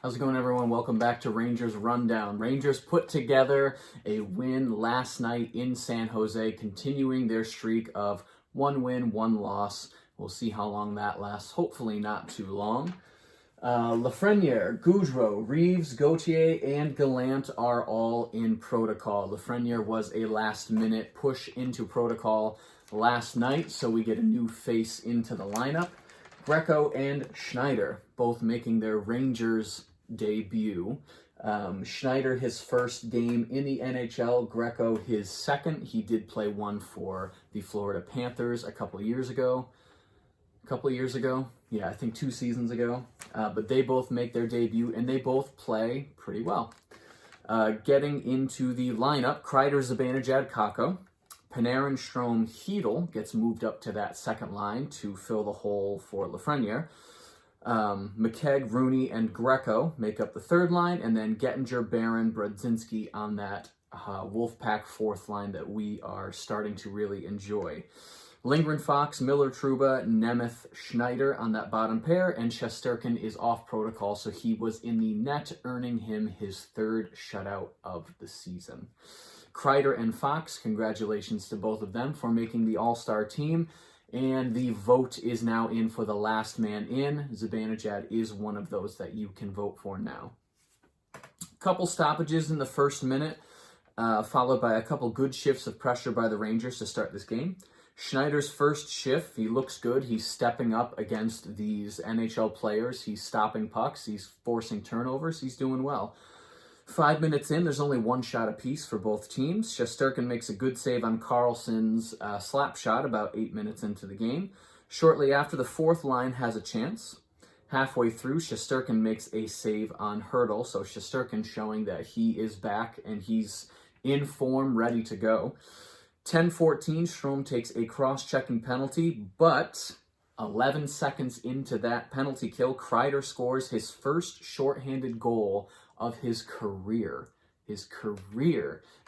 How's it going, everyone? Welcome back to Rangers Rundown. Rangers put together a win last night in San Jose, continuing their streak of 1 win, 1 loss. We'll see how long that lasts. Hopefully not too long. Lafreniere, Gaudreau, Reeves, Gauthier, and Gallant are all in protocol. Lafreniere was a last-minute push into protocol last night, so we get a new face into the lineup. Greco and Schneider, both making their Rangers debut. Schneider, his first game in the NHL. Greco, his second. He did play one for the Florida Panthers a couple years ago. Yeah, I think 2 seasons ago. But they both make their debut, and they both play pretty well. Getting into the lineup, Kreider, Zibanejad, Kakko. Panarin, Strome, Hedl gets moved up to that second line to fill the hole for Lafreniere. McKegg, Rooney, and Greco make up the third line, and then Gettinger, Barron, Brodzinski on that Wolfpack fourth line that we are starting to really enjoy. Lindgren, Fox, Miller, Trouba, Nemeth, Schneider on that bottom pair, and Shesterkin is off protocol, so he was in the net, earning him his 3rd shutout of the season. Kreider and Fox, congratulations to both of them for making the All-Star team, and the vote is now in for the last man in. Zibanejad is one of those that you can vote for now. Couple stoppages in the first minute, followed by a couple good shifts of pressure by the Rangers to start this game. Schneider's first shift, he looks good. He's stepping up against these NHL players. He's stopping pucks. He's forcing turnovers. He's doing well. 5 minutes in, there's only 1 shot apiece for both teams. Shesterkin makes a good save on Carlson's slap shot about 8 minutes into the game. Shortly after, the fourth line has a chance. Halfway through, Shesterkin makes a save on Hertl, so Shesterkin showing that he is back and he's in form, ready to go. 10-14, Strome takes a cross-checking penalty, but 11 seconds into that penalty kill, Kreider scores his first shorthanded goal of his career,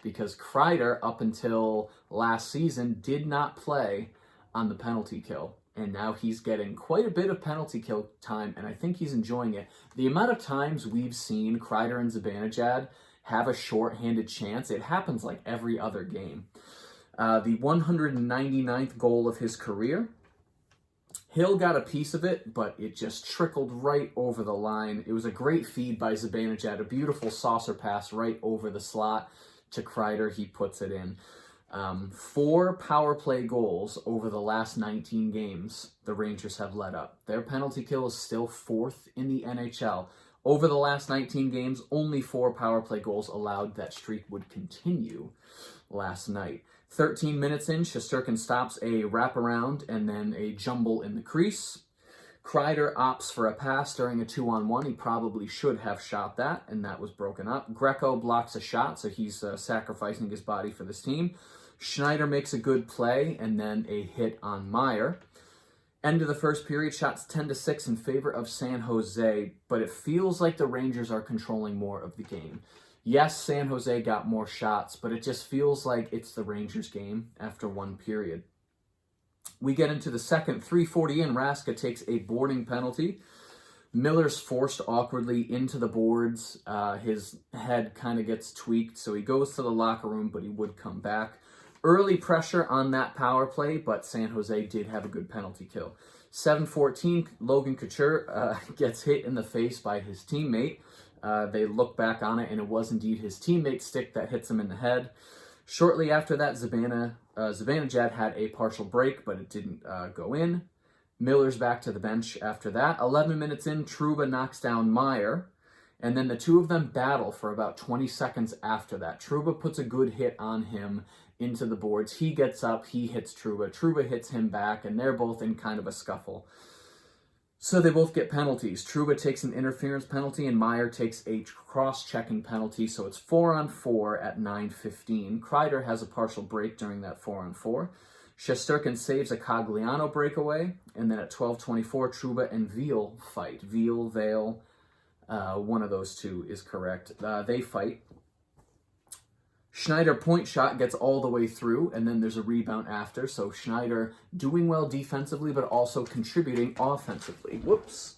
because Kreider, up until last season, did not play on the penalty kill, and now he's getting quite a bit of penalty kill time, and I think he's enjoying it. The amount of times we've seen Kreider and Zibanejad have a shorthanded chance, it happens like every other game. The 199th goal of his career. Hill got a piece of it, but it just trickled right over the line. It was a great feed by Zibanejad, a beautiful saucer pass right over the slot to Kreider. He puts it in. 4 power play goals over the last 19 games the Rangers have let up. Their penalty kill is still 4th in the NHL. Over the last 19 games, only 4 power play goals allowed. That streak would continue last night. 13 minutes in, Shesterkin stops a wraparound and then a jumble in the crease. Kreider opts for a pass during a 2-on-1. He probably should have shot that, and that was broken up. Greco blocks a shot, so he's sacrificing his body for this team. Schneider makes a good play, and then a hit on Meyer. End of the first period, shots 10-6 in favor of San Jose, but it feels like the Rangers are controlling more of the game. Yes, San Jose got more shots, but it just feels like it's the Rangers game after 1 period. We get into the second, 3:40 in, Raska takes a boarding penalty. Miller's forced awkwardly into the boards. His head kind of gets tweaked, so he goes to the locker room, but he would come back. Early pressure on that power play, but San Jose did have a good penalty kill. 7:14, Logan Couture gets hit in the face by his teammate. They look back on it, and it was indeed his teammate's stick that hits him in the head. Shortly after that, Zibanejad had a partial break, but it didn't go in. Miller's back to the bench after that. 11 minutes in, Trouba knocks down Meyer, and then the two of them battle for about 20 seconds after that. Trouba puts a good hit on him into the boards. He gets up, he hits Trouba. Trouba hits him back, and they're both in kind of a scuffle. So they both get penalties. Trouba takes an interference penalty, and Meyer takes a cross-checking penalty, so it's 4-on-4 at 9:15. Kreider has a partial break during that 4-on-4. Shesterkin saves a Cogliano breakaway, and then at 12:24, Trouba and Veal fight. Veal, one of those two is correct. They fight. Schneider point shot gets all the way through, and then there's a rebound after. So Schneider doing well defensively, but also contributing offensively. Whoops.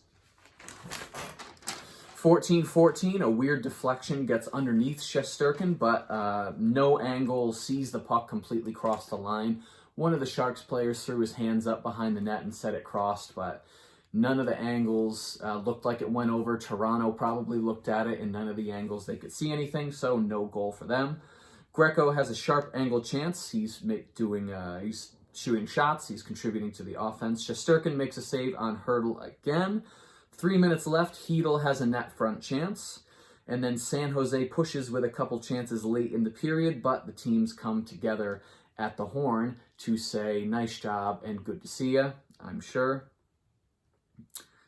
14-14, a weird deflection gets underneath Shesterkin, but no angle sees the puck completely cross the line. One of the Sharks players threw his hands up behind the net and said it crossed, but none of the angles looked like it went over. Toronto probably looked at it, and none of the angles they could see anything, so no goal for them. Greco has a sharp angle chance. He's shooting shots. He's contributing to the offense. Shesterkin makes a save on Hurdle again. 3 minutes left. Hedl has a net front chance. And then San Jose pushes with a couple chances late in the period, but the teams come together at the horn to say, nice job and good to see ya, I'm sure.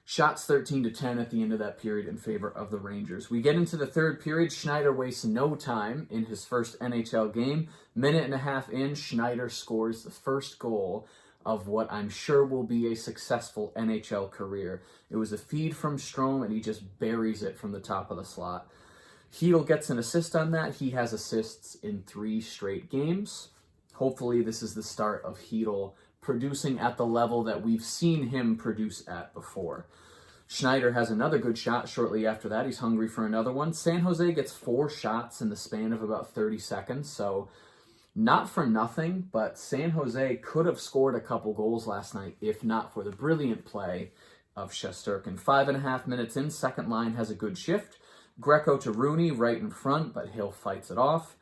Shots 13-10 at the end of that period in favor of the Rangers. We get into the third period. Schneider wastes no time in his first NHL game. Minute and a half in, Schneider scores the first goal of what I'm sure will be a successful NHL career. It was a feed from Strome, and he just buries it from the top of the slot. Hedl gets an assist on that. He has assists in 3 straight games. Hopefully this is the start of Hedl producing at the level that we've seen him produce at before. Schneider has another good shot shortly after that. He's hungry for another one. San Jose gets 4 shots in the span of about 30 seconds, so not for nothing, but San Jose could have scored a couple goals last night if not for the brilliant play of Shesterkin. 5.5 minutes in, second line has a good shift. Greco to Rooney right in front, but Hill fights it off.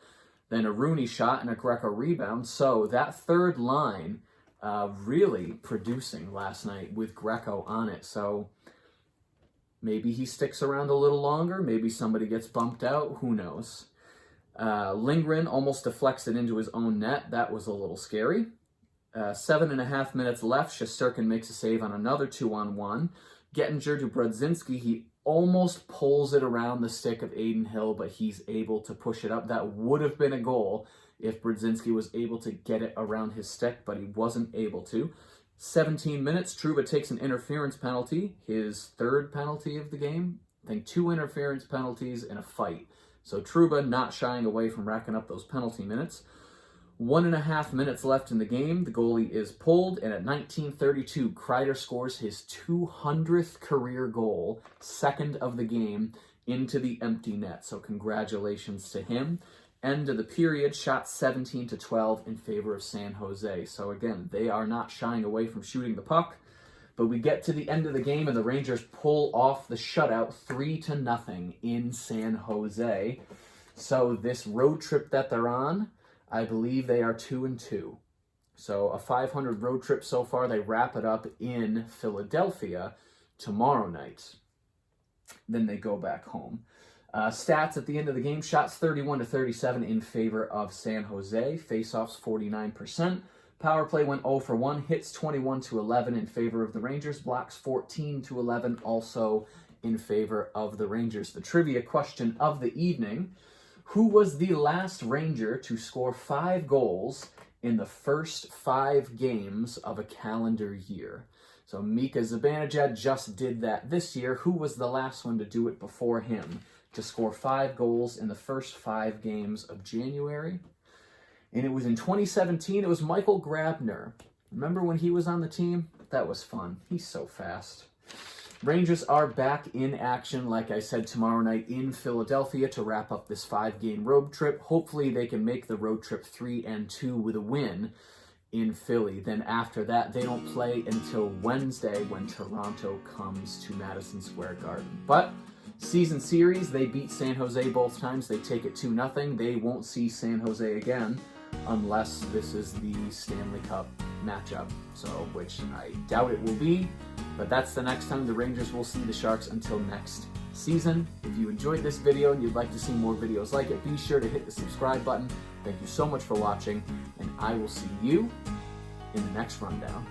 Then a Rooney shot and a Greco rebound. So that third line really producing last night with Greco on it. So maybe he sticks around a little longer. Maybe somebody gets bumped out. Who knows? Lindgren almost deflects it into his own net. That was a little scary. 7.5 minutes left. Shesterkin makes a save on another 2-on-1. Gettinger to Brodzinski. He almost pulls it around the stick of Aiden Hill, but he's able to push it up. That would have been a goal if Brodzinski was able to get it around his stick, but he wasn't able to. 17 minutes, Trouba takes an interference penalty, his third penalty of the game. I think 2 interference penalties in a fight. So Trouba not shying away from racking up those penalty minutes. 1.5 minutes left in the game. The goalie is pulled, and at 19:32, Kreider scores his 200th career goal, second of the game, into the empty net. So congratulations to him. End of the period, shot 17-12 in favor of San Jose. So again, they are not shying away from shooting the puck. But we get to the end of the game, and the Rangers pull off the shutout 3-0 in San Jose. So this road trip that they're on, I believe they are 2-2. So a 500 road trip so far. They wrap it up in Philadelphia tomorrow night. Then they go back home. Stats at the end of the game, shots 31-37 in favor of San Jose. Faceoffs 49%. Power play went 0 for 1. Hits 21-11 in favor of the Rangers. Blocks 14-11 also in favor of the Rangers. The trivia question of the evening: who was the last Ranger to score 5 goals in the first 5 games of a calendar year? So Mika Zibanejad just did that this year. Who was the last one to do it before him, to score 5 goals in the first 5 games of January? And it was in 2017. It was Michael Grabner. Remember when he was on the team? That was fun. He's so fast. Rangers are back in action, like I said, tomorrow night in Philadelphia to wrap up this 5-game road trip. Hopefully they can make the road trip 3-2 with a win in Philly. Then after that, they don't play until Wednesday when Toronto comes to Madison Square Garden. But season series, they beat San Jose both times. They take it 2-0. They won't see San Jose again unless this is the Stanley Cup matchup, so which I doubt it will be, but that's the next time the Rangers will see the Sharks until next season. If you enjoyed this video and you'd like to see more videos like it, be sure to hit the subscribe button. Thank you so much for watching, and I will see you in the next rundown.